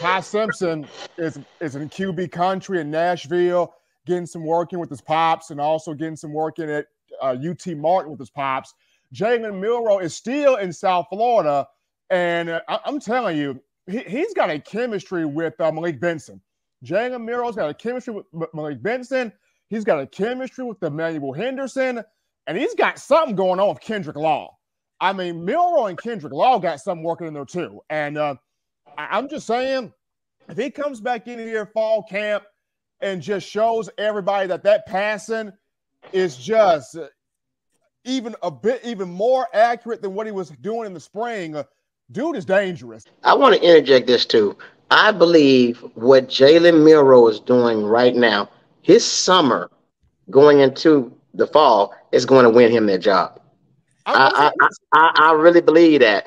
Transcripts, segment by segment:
Ty Simpson is in QB country in Nashville, getting some working with his pops and also getting some working at UT Martin with his pops. Jalen Milroe is still in South Florida, and I'm telling you, he's got a chemistry with Malik Benson. Jalen Milroe's got a chemistry with Malik Benson. He's got a chemistry with Emmanuel Henderson, and he's got something going on with Kendrick Law. I mean, Milroe and Kendrick Law got something working in there too. And I'm just saying, if he comes back in here fall camp and just shows everybody that passing is just even more accurate than what he was doing in the spring, dude is dangerous. I want to interject this too. I believe what Jalen Milroe is doing right now, his summer going into the fall, is going to win him that job. I really believe that.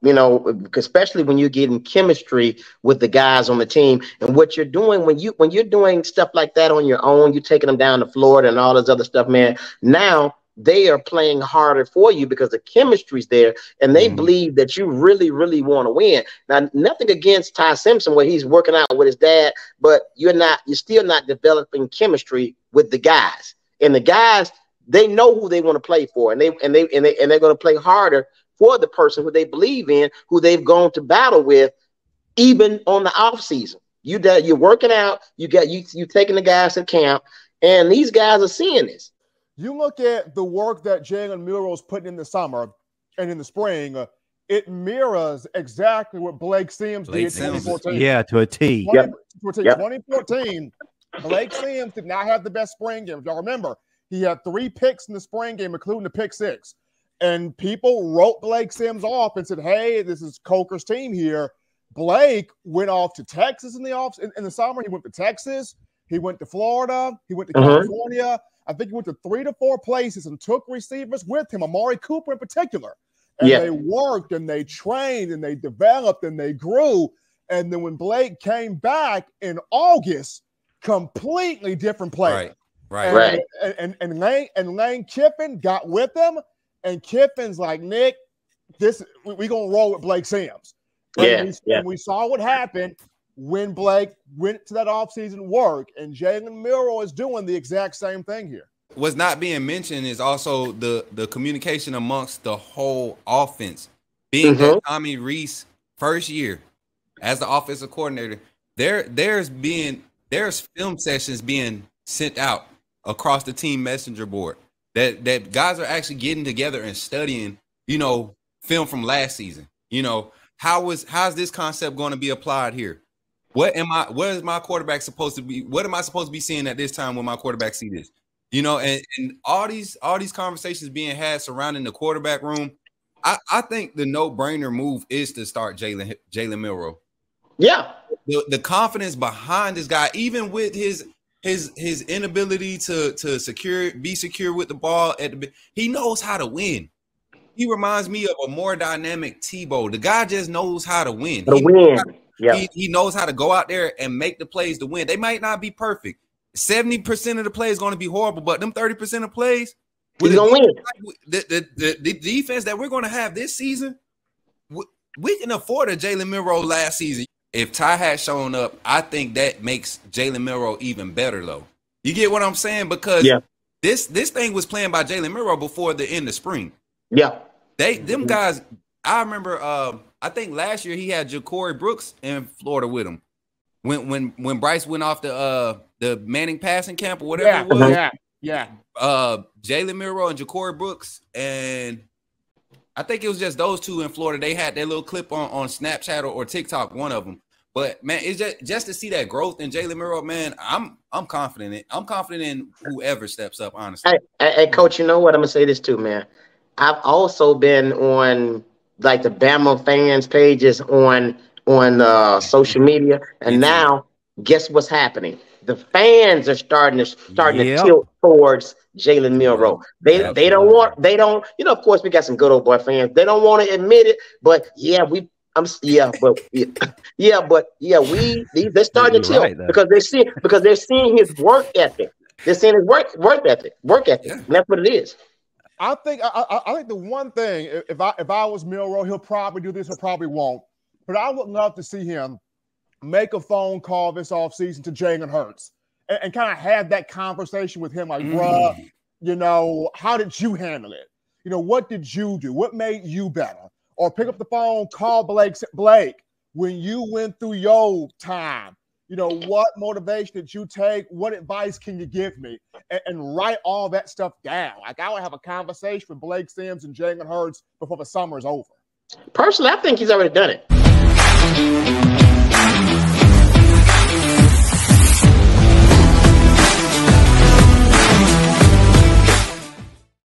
You know, especially when you're getting chemistry with the guys on the team, and what you're doing when you're doing stuff like that on your own, you're taking them down to Florida and all this other stuff, man. Now they are playing harder for you because the chemistry's there, and they believe that you really, really want to win. Now, nothing against Ty Simpson where he's working out with his dad, but you're still not developing chemistry with the guys. And the guys, they know who they want to play for, and they're going to play harder for the person who they believe in, who they've gone to battle with, even on the off season. You're working out, you taking the guys to camp, and these guys are seeing this. You look at the work that Jalen Milroe is putting in the summer and in the spring, it mirrors exactly what Blake Sims did in 2014. Yeah, to a T. 2014, Blake Sims did not have the best spring game. If y'all remember, he had 3 picks in the spring game, including the pick 6. And people wrote Blake Sims off and said, hey, this is Coker's team here. Blake went off to Texas in the summer. He went to Texas. He went to Florida. He went to California. I think he went to 3 to 4 places and took receivers with him, Amari Cooper in particular. And they worked and they trained and they developed and they grew. And then when Blake came back in August, completely different player. Right. And Lane Kiffin got with him. And Kiffin's like, Nick, we're going to roll with Blake Sims. And we saw what happened when Blake went to that offseason work, and Jalen Milroe is doing the exact same thing here. What's not being mentioned is also the communication amongst the whole offense. Being that Tommy Rees first year as the offensive coordinator, there's film sessions being sent out across the team messenger board. That guys are actually getting together and studying, film from last season. How's this concept going to be applied here? What is my quarterback supposed to be? What am I supposed to be seeing at this time when my quarterback see this? And all these conversations being had surrounding the quarterback room. I think the no-brainer move is to start Jalen Milroe. Yeah. The confidence behind this guy, even with his inability to be secure with the ball he knows how to win. He reminds me of a more dynamic Tebow. The guy just knows how to win. He knows how to go out there and make the plays to win. They might not be perfect. 70% of the plays going to be horrible, but them 30% of plays, he's gonna win. The defense that we're going to have this season, we can afford a Jalen Milroe last season. If Ty had shown up, I think that makes Jalen Milroe even better, though. You get what I'm saying? Because this thing was planned by Jalen Milroe before the end of spring. Them guys. I remember. I think last year he had Ja'Cory Brooks in Florida with him. When Bryce went off the Manning passing camp or whatever it was. Jalen Milroe and Ja'Cory Brooks, and I think it was just those two in Florida. They had their little clip on Snapchat or TikTok, one of them. But man, it's just to see that growth in Jalen Milroe, man. I'm confident. I'm confident in whoever steps up. Honestly, hey, Coach, you know what? I'm gonna say this too, man. I've also been on like the Bama fans pages on social media, and now guess what's happening? The fans are starting to tilt towards Jalen Milroe. They don't. Of course, we got some good old boy fans. They don't want to admit it, but they're starting to tilt because they're seeing his work ethic. They're seeing his work ethic, and that's what it is. I think the one thing, if I was Milroe, he'll probably do this or probably won't. But I would love to see him make a phone call this offseason to Jalen Hurts and kind of have that conversation with him, like, bruh, you know, how did you handle it? You know, what did you do? What made you better? Or pick up the phone, call Blake, when you went through your time, you know, what motivation did you take? What advice can you give me? And write all that stuff down. Like, I would have a conversation with Blake Sims and Jalen Hurts before the summer is over. Personally, I think he's already done it.